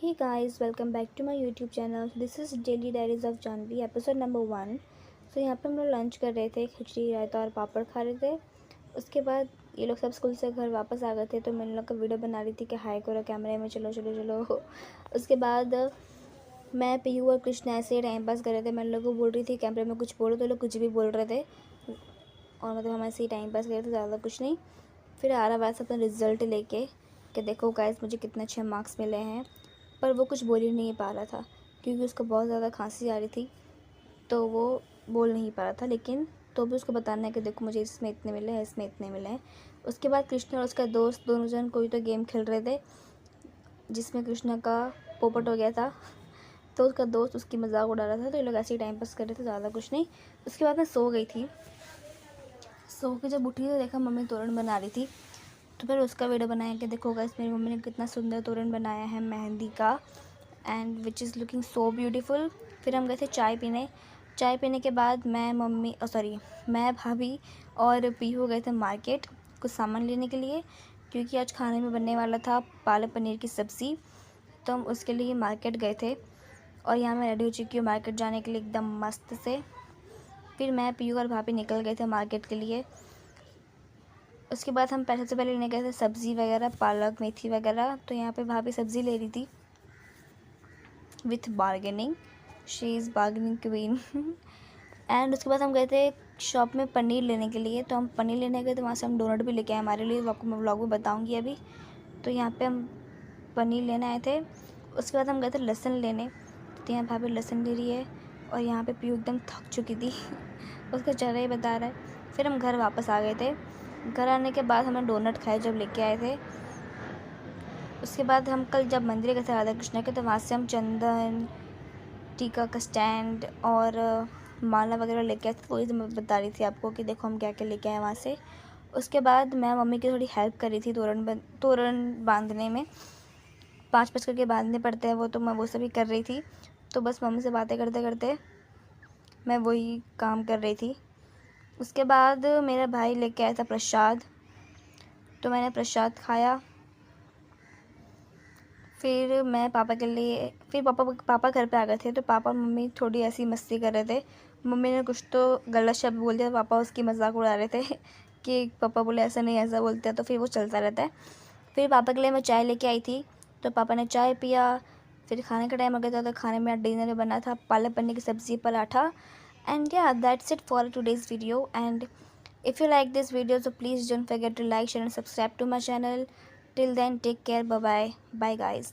Hey guys, welcome back to my YouTube channel. This is Daily Diaries of Janvi, episode number 1. So यहाँ पे हम लोग lunch कर रहे थे, खिचड़ी रायता और पापड़ खा रहे थे। उसके बाद ये लोग सब स्कूल से घर वापस आ गए थे, तो मैं इन लोग का वीडियो बना रही थी कि हाय करो कैमरे में, चलो चलो चलो। उसके बाद मैं पीयू और कृष्णा ऐसे टाइम पास कर रहे थे। मैं इन लोगों को बोल रही थी कैमरे में कुछ बोलो, तो लोग कुछ भी बोल रहे थे और मतलब हम ऐसे ही टाइम पास कर रहे थे, ज़्यादा कुछ नहीं। फिर आ रहा वैसे अपना रिज़ल्ट लेके कि देखो गाइस मुझे कितने अच्छे मार्क्स मिले हैं, पर वो कुछ बोल ही नहीं पा रहा था क्योंकि उसको बहुत ज़्यादा खांसी आ रही थी, तो वो बोल नहीं पा रहा था। लेकिन तो भी उसको बताना है कि देखो मुझे इसमें इतने मिले हैं, इसमें इतने मिले हैं। उसके बाद कृष्णा और उसका दोस्त दोनों जन कोई तो गेम खेल रहे थे जिसमें कृष्णा का पोपट हो गया था, तो उसका दोस्त उसकी मजाक उड़ा रहा था। तो ये लोग ऐसे ही टाइम पास कर रहे थे, ज़्यादा कुछ नहीं। उसके बाद मैं सो गई थी। सो के जब उठी तो देखा मम्मी तोरन बना रही थी, तो फिर उसका वीडियो बनाया कि देखो गाइस मेरी मम्मी ने कितना सुंदर तोरन बनाया है मेहंदी का, and which is looking so beautiful. फिर हम गए थे चाय पीने। चाय पीने के बाद मैं भाभी और पीहू गए थे मार्केट कुछ सामान लेने के लिए, क्योंकि आज खाने में बनने वाला था पालक पनीर की सब्ज़ी, तो हम उसके लिए मार्केट गए थे। और यहाँ मैं रेडी हो चुकी हूँ मार्केट जाने के लिए एकदम मस्त से। फिर मैं पीहू और भाभी निकल गए थे मार्केट के लिए। उसके बाद हम सबसे पहले लेने गए थे सब्ज़ी वगैरह, पालक मेथी वगैरह। तो यहाँ पे भाभी सब्ज़ी ले रही थी with bargaining, she is bargaining queen. And उसके बाद हम गए थे शॉप में पनीर लेने के लिए। तो हम पनीर लेने गए तो वहाँ से हम डोनट भी लेके आए हमारे लिए, वो आपको मैं व्लॉग में बताऊँगी अभी। तो यहाँ पे हम पनीर लेने आए थे। उसके बाद हम गए थे लहसुन लेने, तो यहाँ भाभी लहसुन ले रही है और यहाँ पे पीयू एकदम थक चुकी थी। उसका चेहरा ही बता रहा है। फिर हम घर वापस आ गए थे। घर आने के बाद हमने डोनट खाए जब लेके आए थे। उसके बाद हम कल जब मंदिर गए थे राधा कृष्ण के, तो वहाँ से हम चंदन टीका का स्टैंड और माला वगैरह लेके आए थे। वही तो मैं बता रही थी आपको कि देखो हम क्या क्या लेके आए वहाँ से। उसके बाद मैं मम्मी की थोड़ी हेल्प कर रही थी तोरण बांधने में। 5-5 करके बांधने पड़ते हैं वो, तो मैं वो सभी कर रही थी। तो बस मम्मी से बातें करते करते मैं वही काम कर रही थी। उसके बाद मेरा भाई लेके आया था प्रसाद, तो मैंने प्रसाद खाया। फिर मैं पापा के लिए पापा घर पे आ गए थे, तो पापा और मम्मी थोड़ी ऐसी मस्ती कर रहे थे। मम्मी ने कुछ तो गलत शब्द बोल दिया, पापा उसकी मजाक उड़ा रहे थे कि पापा बोले ऐसा नहीं ऐसा बोलते हैं, तो फिर वो चलता रहता है। फिर पापा के लिए मैं चाय लेके आई थी, तो पापा ने चाय पिया। फिर खाने का टाइम हो गया था, तो खाने में डिनर में बना था पालक पनीर की सब्ज़ी, पराठा। एंड या that's it for today's video. And if you like this video, so please don't forget to like, share and subscribe to my channel. Till then, take care. Bye bye. Bye guys.